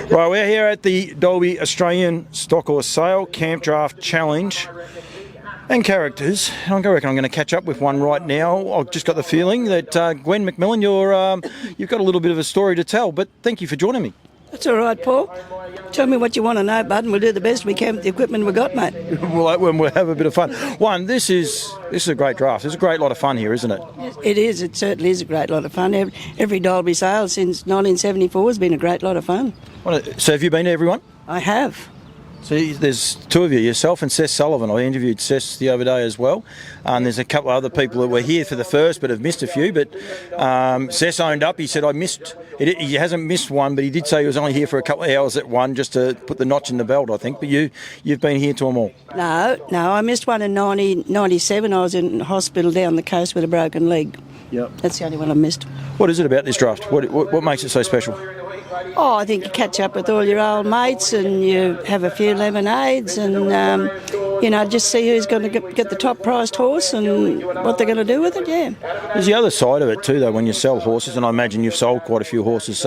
Right, we're here at the Dalby Australian Stockhorse Sale Camp Draft Challenge and characters. I reckon I'm going to catch up with one right now. I've just got the feeling that Gwen MacMillan, you've got a little bit of a story to tell, but thank you for joining me. That's all right, Paul. Tell me what you want to know, bud, and we'll do the best we can with the equipment we've got, mate. We'll have a bit of fun. This is a great draft. There's a great lot of fun here, isn't it? It is. It certainly is a great lot of fun. Every Dalby sale since 1974 has been a great lot of fun. So have you been to everyone? I have. See, there's two of you, yourself and Seth Sullivan. I interviewed Seth the other day as well. And there's a couple of other people that were here for the first but have missed a few. But Seth owned up. He said, I missed it. He hasn't missed one, but he did say he was only here for a couple of hours at one just to put the notch in the belt, I think. But you've been here to them all. No, I missed one in 1997. I was in hospital down the coast with a broken leg. Yep. That's the only one I missed. What is it about this draft? What makes it so special? Oh, I think you catch up with all your old mates and you have a few lemonades and, just see who's going to get the top priced horse and what they're going to do with it, yeah. There's the other side of it too, though, when you sell horses, and I imagine you've sold quite a few horses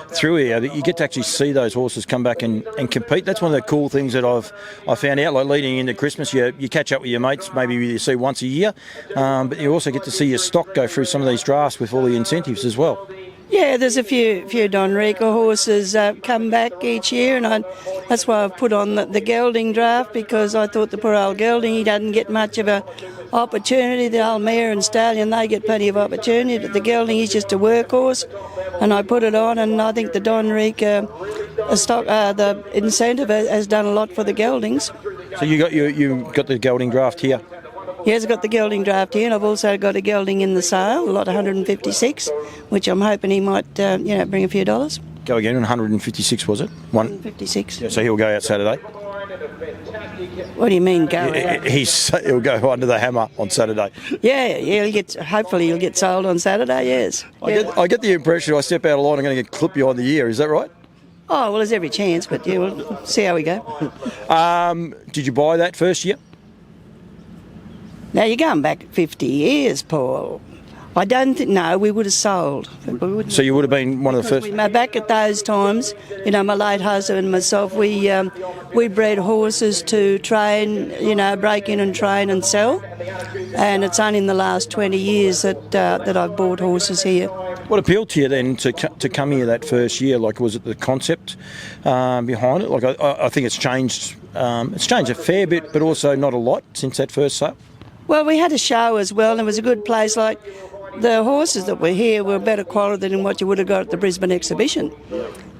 through here, that you get to actually see those horses come back and compete. That's one of the cool things that I found out, like leading into Christmas, you catch up with your mates, maybe you see once a year, but you also get to see your stock go through some of these drafts with all the incentives as well. Yeah, there's a few Don Rico horses come back each year, and that's why I've put on the gelding draft, because I thought the poor old gelding, he doesn't get much of a opportunity. The old mare and stallion, they get plenty of opportunity, but the gelding, he's just a workhorse, and I put it on, and I think the Don Rico the incentive has done a lot for the geldings. So you got the gelding draft here? Yes, I've got the gelding draft here, and I've also got a gelding in the sale, lot 156, which I'm hoping he might, bring a few dollars. Go again, 156 was it? 156. Yeah, so he'll go out Saturday? What do you mean, go out? He'll go under the hammer on Saturday. Yeah, hopefully he'll get sold on Saturday, yes. I get the impression I step out of line, I'm going to get clipped behind the ear, is that right? Oh, well, there's every chance, but yeah, we'll see how we go. Did you buy that first year? Now, you're going back 50 years, Paul. I don't think, no, we would have sold. So you would have been one of the first? Back at those times, my late husband and myself, we bred horses to train, break in and train and sell. And it's only in the last 20 years that I've bought horses here. What appealed to you then to come here that first year? Like, was it the concept behind it? Like, I think it's changed. It's changed a fair bit, but also not a lot since that first sale. Well, we had a show as well, and it was a good place. Like, the horses that were here were better quality than what you would have got at the Brisbane exhibition.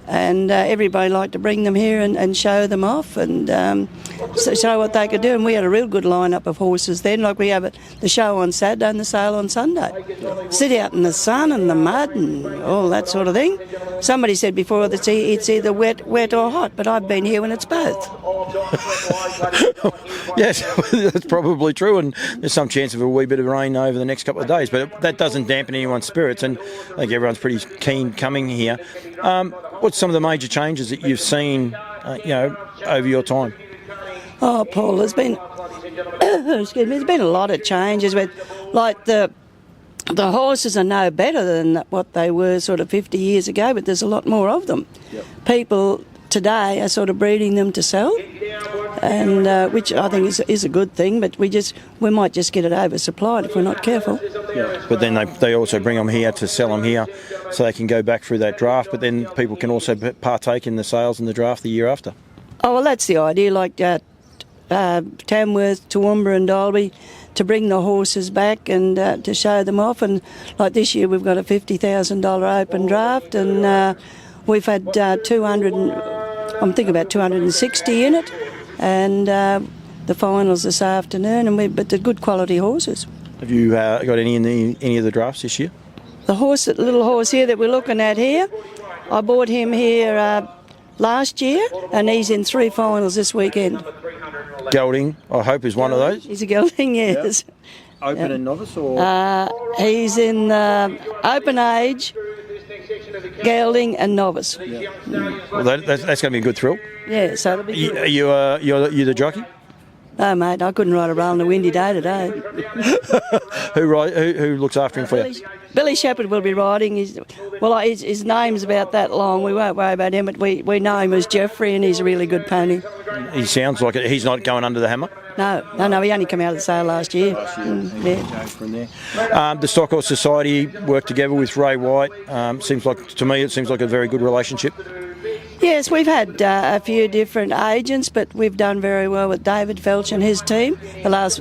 And everybody liked to bring them here and show them off and show what they could do. And we had a real good lineup of horses then. Like, we have the show on Saturday and the sale on Sunday. Sit out in the sun and the mud and all that sort of thing. Somebody said before that it's either wet or hot, but I've been here when it's both. Yes, that's probably true, and there's some chance of a wee bit of rain over the next couple of days, but that doesn't dampen anyone's spirits, and I think everyone's pretty keen coming here. What's some of the major changes that you've seen, over your time? Oh, Paul, there's been there's been a lot of changes. With, like, the horses are no better than what they were sort of 50 years ago, but there's a lot more of them. Yep. People today are sort of breeding them to sell, and which I think is a good thing, but we might just get it oversupplied if we're not careful. Yeah. But then they also bring them here to sell them here so they can go back through that draft, but then people can also partake in the sales and the draft the year after. Oh, well, that's the idea, like Tamworth, Toowoomba and Dalby, to bring the horses back and to show them off. And like this year we've got a $50,000 open draft, and we've had about 260 in it, and the finals this afternoon, but they're good quality horses. Have you got any in any of the drafts this year? The little horse here that we're looking at here, I bought him here last year, and he's in 3 finals this weekend. Gelding, I hope, is one of those. He's a gelding, yes. Yep. Open and novice, or? He's in open age, gelding and novice. Yeah. Well, that's going to be a good thrill. Yeah, so it'll be good. Are you the jockey? No, mate, I couldn't ride a rail on a windy day today. Who looks after him for you? Billy Shepherd will be riding. Well, his name's about that long. We won't worry about him, but we know him as Jeffrey, and he's a really good pony. He sounds like it. He's not going under the hammer. No. He only came out of the sale last year. Yeah. From there. The Stockhorse Society worked together with Ray White. Seems like a very good relationship. Yes, we've had a few different agents, but we've done very well with David Felch and his team. This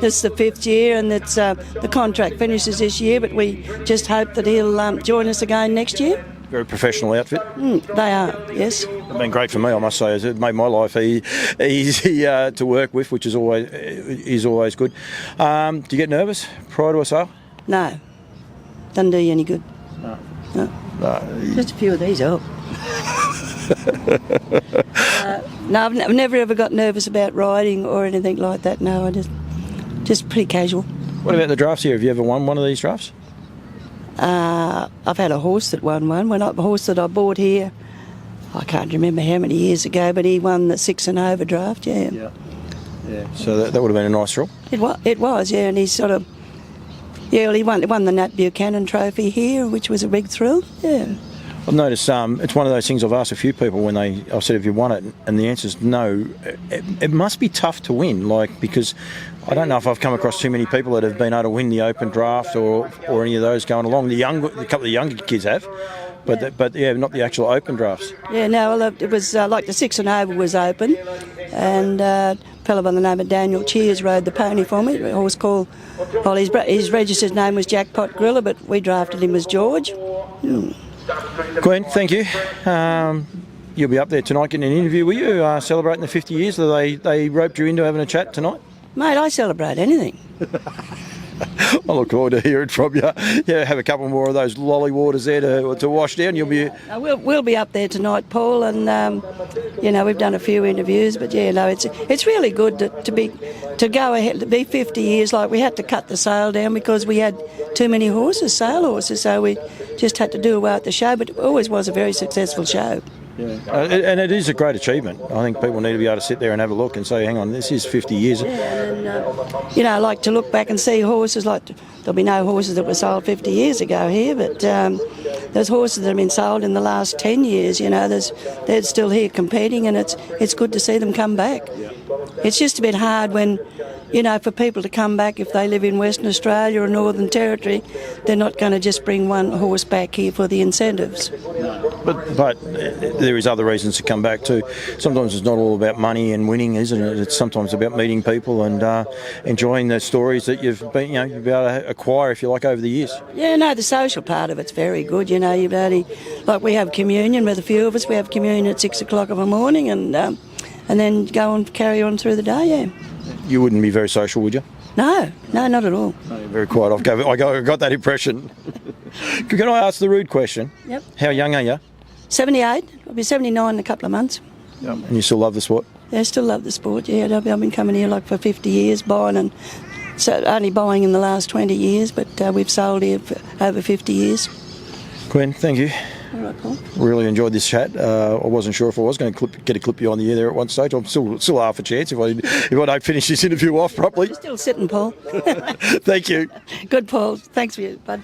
is the 5th year, and it's the contract finishes this year, but we just hope that he'll join us again next year. Very professional outfit. They are, yes. They've been great for me, I must say. It made my life easy to work with, which is always good. Do you get nervous prior to a sale? No. Doesn't do you any good. No. Just a few of these up. No, I've never ever got nervous about riding or anything like that. No, I just pretty casual. What about the drafts here? Have you ever won one of these drafts? I've had a horse that won one. A horse that I bought here, I can't remember how many years ago, but he won the 6 and over draft. Yeah. So that would have been a nice thrill. It was. Yeah, and he sort of, he won the Nat Buchanan Trophy here, which was a big thrill. Yeah. I've noticed it's one of those things I've asked a few people when I said, have you won it? And the answer is no. It must be tough to win, because I don't know if I've come across too many people that have been able to win the open draft or any of those going along. A couple of younger kids have, but not the actual open drafts. Yeah, no, well, it was like the 6 and over was open, and a fellow by the name of Daniel Cheers rode the pony for me. A horse called, well, his registered name was Jackpot Griller, but we drafted him as George. Gwen, thank you. You'll be up there tonight getting an interview. Were you celebrating the 50 years that they roped you into having a chat tonight? Mate, I celebrate anything. I look forward to hearing from you. Yeah, have a couple more of those lolly waters there to wash down. You'll be. We'll be up there tonight, Paul, and we've done a few interviews, but it's really good to go ahead to be 50 years. Like, we had to cut the sale down because we had too many sale horses, so we just had to do away with the show. But it always was a very successful show. Yeah. And it is a great achievement. I think people need to be able to sit there and have a look and say, hang on, this is 50 years. Yeah, and I like to look back and see horses, like there'll be no horses that were sold 50 years ago here, but there's horses that have been sold in the last 10 years, they're still here competing, and it's good to see them come back. Yeah. It's just a bit hard when, for people to come back if they live in Western Australia or Northern Territory, they're not going to just bring one horse back here for the incentives. No. But there is other reasons to come back too. Sometimes it's not all about money and winning, isn't it? It's sometimes about meeting people and enjoying the stories that you've been able to acquire, if you like, over the years. Yeah, no, the social part of it's very good. We have communion with a few of us. We have communion at 6 o'clock in the morning, and then go and carry on through the day. Yeah. You wouldn't be very social, would you? No, not at all. No, you're very quiet. I got that impression. Can I ask the rude question? Yep. How young are you? 78. I'll be 79 in a couple of months. Yep. And you still love the sport? Yeah, I still love the sport. Yeah, I've been coming here for 50 years, only buying in the last 20 years, but we've sold here for over 50 years. Gwen, thank you. All right, Paul. Really enjoyed this chat. I wasn't sure if I was going to get a clip you on the air there at one stage. I'm still half a chance if I don't finish this interview off properly. You're still sitting, Paul. Thank you. Good, Paul. Thanks for you, bud.